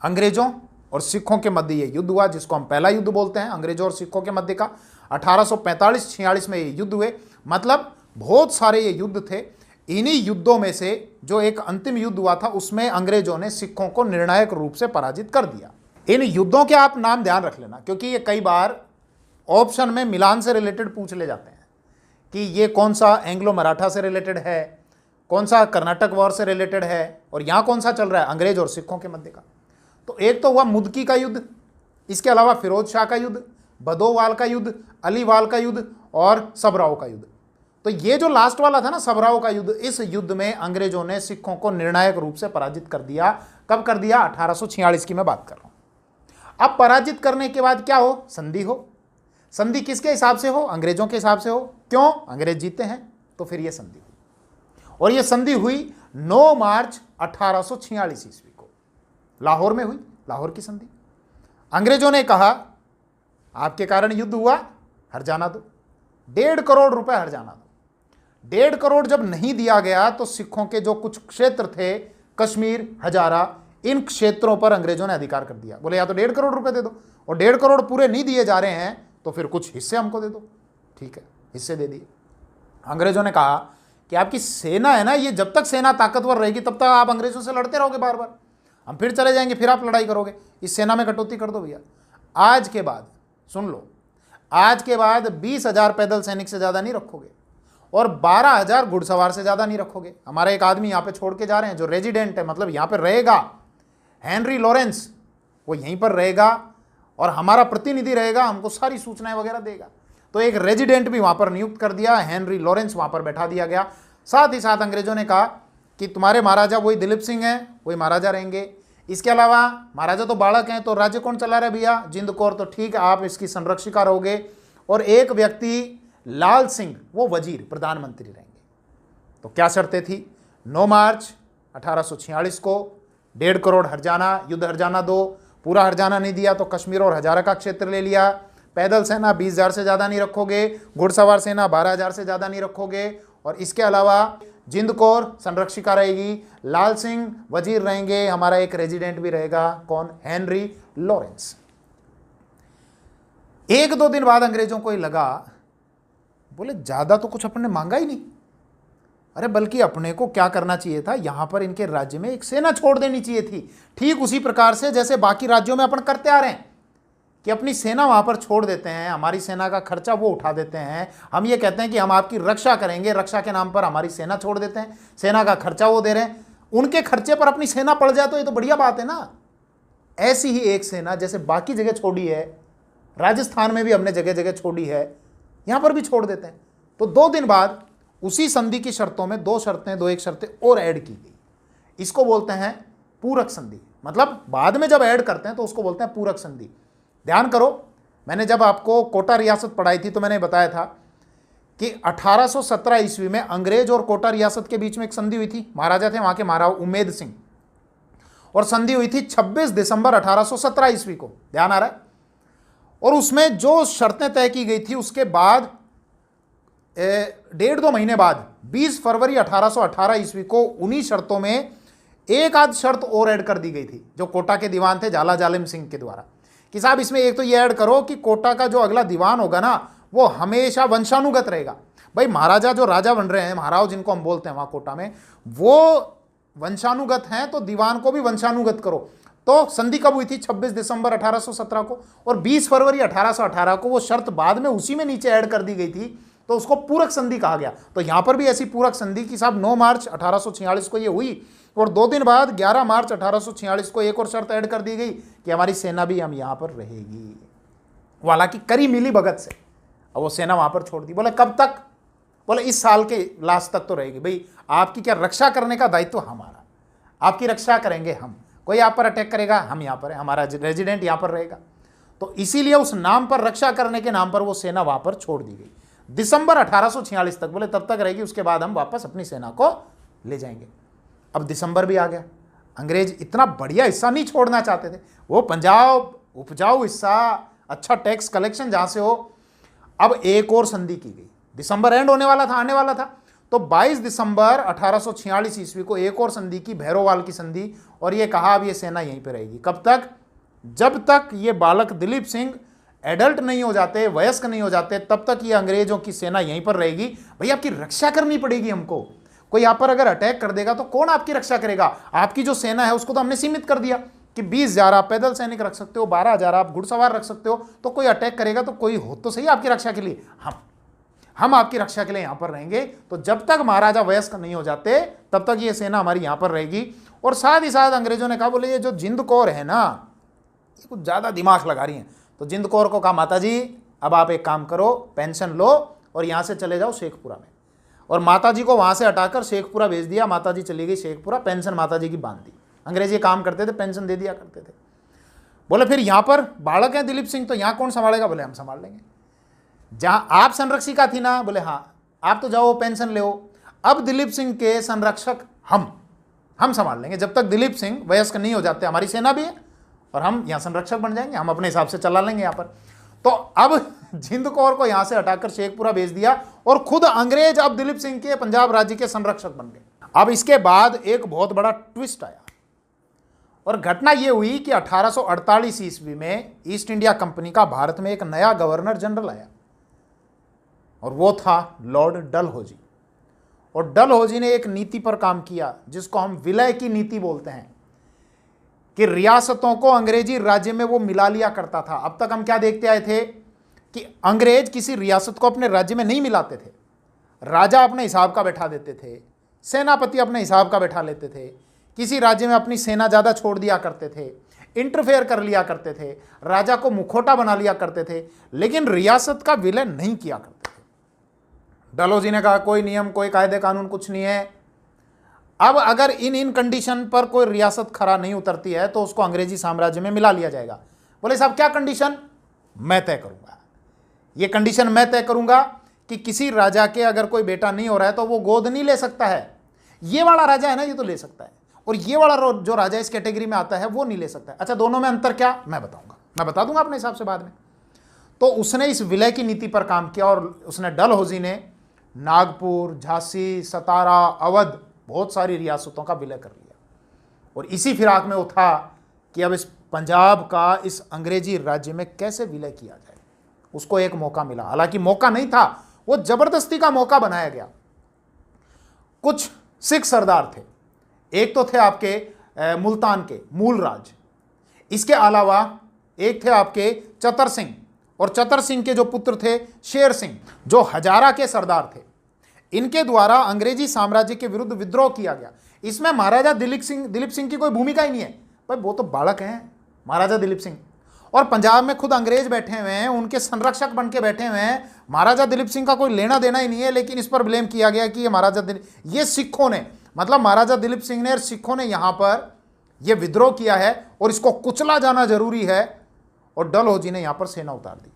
अंग्रेजों और सिखों के मध्य ये युद्ध हुआ, जिसको हम पहला युद्ध बोलते हैं अंग्रेजों और सिखों के मध्य का। 1845-46 में ये युद्ध हुए। मतलब बहुत सारे ये युद्ध थे। इन्हीं युद्धों में से जो एक अंतिम युद्ध हुआ था, उसमें अंग्रेजों ने सिखों को निर्णायक रूप से पराजित कर दिया। इन युद्धों के आप नाम ध्यान रख लेना, क्योंकि ये कई बार ऑप्शन में मिलान से रिलेटेड पूछ ले जाते हैं कि ये कौन सा एंग्लो मराठा से रिलेटेड है, कौन सा कर्नाटक वॉर से रिलेटेड है, और यहाँ कौन सा चल रहा है अंग्रेज और सिखों के मध्य का। तो एक तो हुआ मुदकी का युद्ध, इसके अलावा फिरोज शाह का युद्ध, बदोवाल का युद्ध, अलीवाल का युद्ध और सबराव का युद्ध। तो ये जो लास्ट वाला था ना, सबराव का युद्ध, इस युद्ध में अंग्रेजों ने सिखों को निर्णायक रूप से पराजित कर दिया। कब कर दिया? 1846 की मैं बात कर रहा हूं। अब पराजित करने के बाद क्या हो? संधि हो। संधि किसके हिसाब से हो? अंग्रेजों के हिसाब से हो। क्यों? अंग्रेज जीते हैं, तो फिर यह संधि हुई। और यह संधि हुई 9 मार्च 1846 ईस्वी को लाहौर में हुई, लाहौर की संधि। अंग्रेजों ने कहा आपके कारण युद्ध हुआ, हर जाना दो, 1.5 करोड़ रुपए हर जाना दो। 1.5 करोड़ जब नहीं दिया गया तो सिखों के जो कुछ क्षेत्र थे, कश्मीर, हजारा, इन क्षेत्रों पर अंग्रेजों ने अधिकार कर दिया। बोले या तो 1.5 करोड़ रुपए दे दो, और 1.5 करोड़ पूरे नहीं दिए जा रहे हैं तो फिर कुछ हिस्से हमको दे दो। ठीक है, हिस्से दे दिए। अंग्रेजों ने कहा कि आपकी सेना है ना, ये जब तक सेना ताकतवर रहेगी तब तक आप अंग्रेजों से लड़ते रहोगे, बार बार हम फिर चले जाएंगे, फिर आप लड़ाई करोगे, इस सेना में कटौती कर दो भैया। आज के बाद सुन लो, आज के बाद 20,000 पैदल सैनिक से ज़्यादा नहीं रखोगे और 12,000 घुड़सवार से ज़्यादा नहीं रखोगे। हमारा एक आदमी यहाँ पे छोड़ के जा रहे हैं जो रेजिडेंट है, मतलब यहाँ पे रहेगा, हेनरी लॉरेंस, वो यहीं पर रहेगा और हमारा प्रतिनिधि रहेगा, हमको सारी सूचनाएं वगैरह देगा। तो एक रेजिडेंट भी वहां पर नियुक्त कर दिया, हेनरी लॉरेंस वहां पर बैठा दिया गया। साथ ही साथ अंग्रेजों ने कहा कि तुम्हारे महाराजा वही दिलीप सिंह हैं, वही महाराजा रहेंगे। इसके अलावा महाराजा तो बालक हैं, तो राज्य कौन चला रहा है भैया? जिंद कौर, तो ठीक है, आप इसकी संरक्षिका रहोगे। और एक व्यक्ति लाल सिंह, वो वजीर प्रधानमंत्री रहेंगे। तो क्या शर्तें थी? 9 मार्च 1846 को 1.5 करोड़ हरजाना, युद्ध हरजाना दो, पूरा हरजाना नहीं दिया तो कश्मीर और हजारा का क्षेत्र ले लिया। पैदल सेना 20,000 से ज़्यादा नहीं रखोगे, घुड़सवार सेना 12,000 से ज़्यादा नहीं रखोगे। और इसके अलावा जिंद कौर संरक्षिका रहेगी, लाल सिंह वजीर रहेंगे, हमारा एक रेजिडेंट भी रहेगा, कौन? Henry Lawrence. 1-2 दिन बाद अंग्रेजों को ही लगा, बोले ज़्यादा तो कुछ अपने मांगा ही नहीं, अरे बल्कि अपने को क्या करना चाहिए था, यहां पर इनके राज्य में एक सेना छोड़ देनी चाहिए थी। ठीक उसी प्रकार से जैसे बाकी राज्यों में अपन करते आ रहे हैं कि अपनी सेना वहां पर छोड़ देते हैं, हमारी सेना का खर्चा वो उठा देते हैं। हम ये कहते हैं कि हम आपकी रक्षा करेंगे, रक्षा के नाम पर हमारी सेना छोड़ देते हैं, सेना का खर्चा वो दे रहे हैं। उनके खर्चे पर अपनी सेना पड़ जाए तो ये तो बढ़िया बात है ना। ऐसी ही एक सेना जैसे बाकी जगह छोड़ी है, राजस्थान में भी हमने जगह जगह छोड़ी है, यहां पर भी छोड़ देते हैं। तो 2 दिन बाद उसी संधि की शर्तों में 2 एक शर्तें और ऐड की गई। इसको बोलते हैं पूरक संधि। मतलब बाद में जब ऐड करते हैं तो उसको बोलते हैं पूरक संधि। ध्यान करो, मैंने जब आपको कोटा रियासत पढ़ाई थी तो मैंने बताया था कि 1817 ईस्वी में अंग्रेज और कोटा रियासत के बीच में एक संधि हुई थी। महाराजा थे वहां के, महाराजा उमेद सिंह, और संधि हुई थी 26 दिसंबर 1817 ईस्वी को। ध्यान आ रहा है? और उसमें जो शर्तें तय की गई थी, उसके बाद 1.5-2 महीने बाद 20 फरवरी 1818 ईस्वी को उन्हीं शर्तों में एक आध शर्त और ऐड कर दी गई थी, जो कोटा के दीवान थे झाला जालिम सिंह के द्वारा, कि साहब इसमें एक तो ये ऐड करो कि कोटा का जो अगला दीवान होगा ना, वो हमेशा वंशानुगत रहेगा। भाई महाराजा जो राजा बन रहे हैं, महाराव जिनको हम बोलते हैं वहां कोटा में, वो वंशानुगत हैं, तो दीवान को भी वंशानुगत करो। तो संधि कब हुई थी? 26 दिसंबर 1817 को। और 20 फरवरी 1818 को वो शर्त बाद में उसी में नीचे ऐड कर दी गई थी, तो उसको पूरक संधि कहा गया। तो यहां पर भी ऐसी पूरक संधि की साहब 9 मार्च 1846 को ये हुई, और 2 दिन बाद 11 मार्च 1846 को एक और शर्त ऐड कर दी गई कि हमारी सेना भी हम यहां पर रहेगी, हालांकि करी मिली भगत से। अब वो सेना वहां पर छोड़ दी। बोले कब तक? बोले इस साल के लास्ट तक तो रहेगी। भाई आपकी क्या रक्षा करने का दायित्व हमारा, आपकी रक्षा करेंगे हम। कोई आप पर अटैक करेगा, हम यहां पर है, हमारा रेजिडेंट यहां पर रहेगा। तो इसीलिए उस नाम पर, रक्षा करने के नाम पर वो सेना वहां पर छोड़ दी गई दिसंबर 1846 तक। बोले तब तक रहेगी, उसके बाद हम वापस अपनी सेना को ले जाएंगे। अब दिसंबर भी आ गया। अंग्रेज इतना बढ़िया हिस्सा नहीं छोड़ना चाहते थे, वो पंजाब उपजाऊ हिस्सा, अच्छा टैक्स कलेक्शन जहां से हो। अब एक और संधि की गई, दिसंबर एंड होने वाला था, आने वाला था। तो 22 दिसंबर 1846 ईस्वी को एक और संधि की, भैरोवाल की संधि, और ये कहा अब ये सेना यहीं पे रहेगी। कब तक? जब तक ये बालक दिलीप सिंह एडल्ट नहीं हो जाते, वयस्क नहीं हो जाते, तब तक ये अंग्रेजों की सेना यहीं पर रहेगी। भैया आपकी रक्षा करनी पड़ेगी हमको। कोई यहाँ पर अगर अटैक कर देगा तो कौन आपकी रक्षा करेगा? आपकी जो सेना है उसको तो हमने सीमित कर दिया कि 20,000 आप पैदल सैनिक रख सकते हो, 12,000 आप घुड़सवार रख सकते हो। तो कोई अटैक करेगा तो कोई हो तो सही आपकी रक्षा के लिए। हम आपकी रक्षा के लिए यहां पर रहेंगे। तो जब तक महाराजा वयस्क नहीं हो जाते तब तक ये सेना हमारी यहां पर रहेगी। और साथ ही साथ अंग्रेजों ने कहा, बोले ये जो जिंद कौर है ना, ये कुछ ज्यादा दिमाग लगा रही है। तो जिंद कौर को कहा, माता जी अब आप एक काम करो, पेंशन लो और यहां से चले जाओ शेखपुरा में। और माता जी को वहां से हटाकर शेखपुरा भेज दिया। माता जी चली गई शेखपुरा, पेंशन माता जी की बांध दी। अंग्रेज ये काम करते थे, पेंशन दे दिया करते थे। बोले फिर यहां पर बालक है दिलीप सिंह, तो यहां कौन संभालेगा? बोले हम संभाल लेंगे। जहां आप संरक्षिका थी ना, बोले हाँ, आप तो जाओ पेंशन ले। अब दिलीप सिंह के संरक्षक हम संभाल लेंगे। जब तक दिलीप सिंह वयस्क नहीं हो जाते, हमारी सेना भी है और हम यहां संरक्षक बन जाएंगे, हम अपने हिसाब से चला लेंगे यहां पर। तो अब जिंद कौर को यहां से हटाकर शेखपुरा भेज दिया और खुद अंग्रेज अब दिलीप सिंह के पंजाब राज्य के संरक्षक बन गए। अब इसके बाद एक बहुत बड़ा ट्विस्ट आया और घटना यह हुई कि 1848 ईस्वी में ईस्ट इंडिया कंपनी का भारत में एक नया गवर्नर जनरल आया और वो था लॉर्ड डलहौजी। और डलहौजी ने एक नीति पर काम किया जिसको हम विलय की नीति बोलते हैं, कि रियासतों को अंग्रेजी राज्य में वो मिला लिया करता था। अब तक हम क्या देखते आए थे कि अंग्रेज किसी रियासत को अपने राज्य में नहीं मिलाते थे। राजा अपने हिसाब का बैठा देते थे, सेनापति अपने हिसाब का बैठा लेते थे, किसी राज्य में अपनी सेना ज़्यादा छोड़ दिया करते थे। इंटरफेयर कर लिया करते थे, राजा को मुखौटा बना लिया करते थे, लेकिन रियासत का विलय नहीं किया करते थे। डलहौजी ने कहा कोई नियम, कोई कायदे कानून कुछ नहीं है। अब अगर इन कंडीशन पर कोई रियासत खरा नहीं उतरती है तो उसको अंग्रेजी साम्राज्य में मिला लिया जाएगा। बोले साहब क्या कंडीशन? मैं तय करूंगा। ये कंडीशन मैं तय करूंगा कि किसी राजा के अगर कोई बेटा नहीं हो रहा है तो वो गोद नहीं ले सकता है। ये वाला राजा है ना, ये तो ले सकता है, और ये वाला जो राजा इस कैटेगरी में आता है वो नहीं ले सकता है। अच्छा, दोनों में अंतर क्या? मैं बताऊंगा, मैं बता दूंगा अपने हिसाब से बाद में। तो उसने इस विलय की नीति पर काम किया और उसने डलहौजी ने नागपुर, झांसी, सतारा, अवध, बहुत सारी रियासतों का विलय कर लिया। और इसी फिराक में वो था कि अब इस पंजाब का इस अंग्रेजी राज्य में कैसे विलय किया जाए। उसको एक मौका मिला, हालांकि मौका नहीं था, वो जबरदस्ती का मौका बनाया गया। कुछ सिख सरदार थे, एक तो थे आपके मुल्तान के मूलराज, इसके अलावा एक थे आपके चतर सिंह, और चतर सिंह के जो पुत्र थे शेर सिंह, जो हजारा के सरदार थे। इनके द्वारा अंग्रेजी साम्राज्य के विरुद्ध विद्रोह किया गया। इसमें महाराजा दिलीप सिंह की कोई भूमिका ही नहीं है, भाई वो तो बालक हैं महाराजा दिलीप सिंह, और पंजाब में खुद अंग्रेज बैठे हुए हैं, उनके संरक्षक बन के बैठे हुए हैं। महाराजा दिलीप सिंह का कोई लेना देना ही नहीं है, लेकिन इस पर ब्लेम किया गया कि ये सिखों ने, मतलब महाराजा दिलीप सिंह ने और सिखों ने यहाँ पर यह विद्रोह किया है और इसको कुचला जाना जरूरी है। और डलहौजी ने यहाँ पर सेना उतार दी।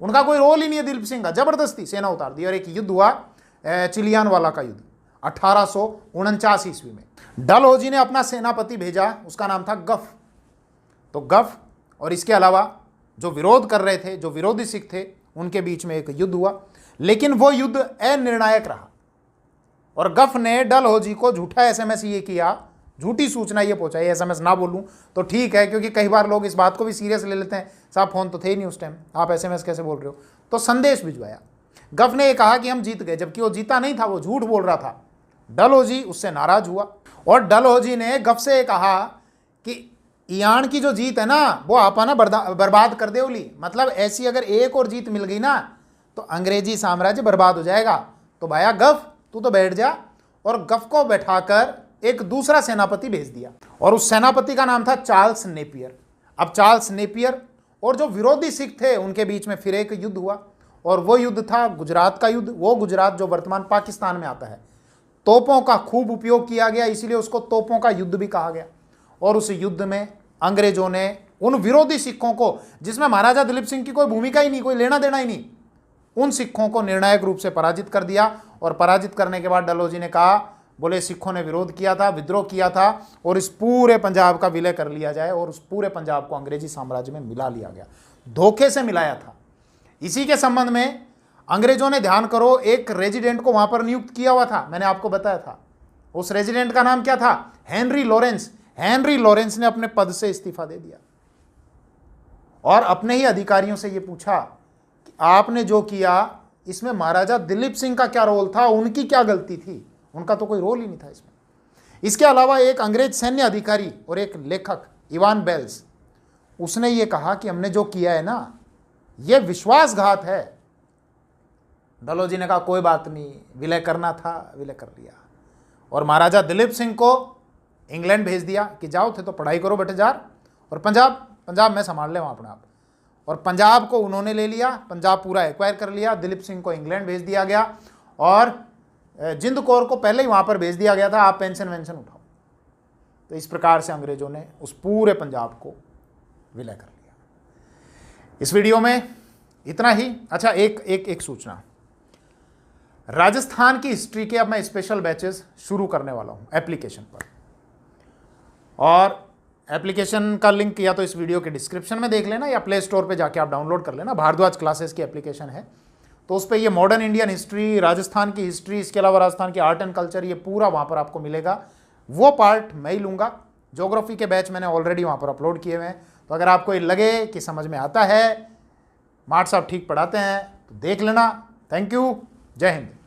उनका कोई रोल ही नहीं है दिलीप सिंह का, जबरदस्ती सेना उतार दी। और एक युद्ध हुआ चिलियान वाला का युद्ध 1849 ईस्वी में। डलहौजी ने अपना सेनापति भेजा, उसका नाम था गफ। तो गफ और इसके अलावा जो विरोध कर रहे थे, जो विरोधी सिख थे, उनके बीच में एक युद्ध हुआ, लेकिन वो युद्ध अनिर्णायक रहा। और गफ ने डलहौजी को झूठा एसएमएस ये किया, झूठी सूचना ये पहुंचाई। एसएमएस ना बोलूं तो ठीक है, क्योंकि कई बार लोग इस बात को भी सीरियस ले लेते हैं, साहब फोन तो थे ही नहीं उस टाइम, आप एसएमएस कैसे बोल रहे हो। तो संदेश भिजवाया। गफ ने ये कहा कि हम जीत गए, जबकि वो जीता नहीं था, वो झूठ बोल रहा था। डलहौजी उससे नाराज हुआ और डलहौजी ने गफ से कहा कि ईयान की जो जीत है ना, वो आप ना बर्बाद कर दे उली, मतलब ऐसी अगर एक और जीत मिल गई ना तो अंग्रेजी साम्राज्य बर्बाद हो जाएगा। तो भाया गफ तू तो बैठ जा। और गफ को बैठाकर एक दूसरा सेनापति भेज दिया, और उस सेनापति का नाम था चार्ल्स नेपियर। अब चार्ल्स नेपियर और जो विरोधी सिख थे उनके बीच में फिर एक युद्ध हुआ, और वो युद्ध था गुजरात का युद्ध। वो गुजरात जो वर्तमान पाकिस्तान में आता है। तोपों का खूब उपयोग किया गया, इसीलिए उसको तोपों का युद्ध भी कहा गया। और उस युद्ध में अंग्रेजों ने उन विरोधी सिखों को, जिसमें महाराजा दिलीप सिंह की कोई भूमिका ही नहीं, कोई लेना देना ही नहीं, उन सिखों को निर्णायक रूप से पराजित कर दिया। और पराजित करने के बाद डलहौजी ने कहा, बोले सिखों ने विरोध किया था, विद्रोह किया था, और इस पूरे पंजाब का विलय कर लिया जाए, और उस पूरे पंजाब को अंग्रेजी साम्राज्य में मिला लिया गया। धोखे से मिलाया था। इसी के संबंध में अंग्रेजों ने, ध्यान करो, एक रेजिडेंट को वहां पर नियुक्त किया हुआ था, मैंने आपको बताया था। उस रेजिडेंट का नाम क्या था? Henry Lawrence. हेनरी लॉरेंस ने अपने पद से इस्तीफा दे दिया और अपने ही अधिकारियों से यह पूछा कि आपने जो किया इसमें महाराजा दिलीप सिंह का क्या रोल था, उनकी क्या गलती थी? उनका तो कोई रोल ही नहीं था इसमें। इसके अलावा एक अंग्रेज सैन्य अधिकारी और एक लेखक इवान बेल्स, उसने ये कहा कि हमने जो किया है ना, यह विश्वासघात है। डलहौजी ने कहा कोई बात नहीं, विलय करना था, विलय कर लिया। और महाराजा दिलीप सिंह को इंग्लैंड भेज दिया कि जाओ, थे तो पढ़ाई करो बेटे जार, और पंजाब में संभाल ले वहाँ अपने आप। और पंजाब को उन्होंने ले लिया, पंजाब पूरा एक्वायर कर लिया। दिलीप सिंह को इंग्लैंड भेज दिया गया, और जिंद कौर को पहले ही वहाँ पर भेज दिया गया था, आप पेंशन वेंशन उठाओ। तो इस प्रकार से अंग्रेजों ने उस पूरे पंजाब को विलय कर लिया। इस वीडियो में इतना ही। अच्छा, एक सूचना, राजस्थान की हिस्ट्री के अब मैं स्पेशल बैचेस शुरू करने वाला हूँ एप्लीकेशन पर, और एप्लीकेशन का लिंक या तो इस वीडियो के डिस्क्रिप्शन में देख लेना या प्ले स्टोर पे जाके आप डाउनलोड कर लेना। भारद्वाज क्लासेस की एप्लीकेशन है, तो उस पर ये मॉडर्न इंडियन हिस्ट्री, राजस्थान की हिस्ट्री, इसके अलावा राजस्थान की आर्ट एंड कल्चर, ये पूरा वहाँ पर आपको मिलेगा। वो पार्ट मैं ही लूँगा। ज्योग्राफी के बैच मैंने ऑलरेडी वहाँ पर अपलोड किए हुए हैं, तो अगर आपको ये लगे कि समझ में आता है, मार्ट साहब ठीक पढ़ाते हैं, तो देख लेना। थैंक यू, जय हिंद।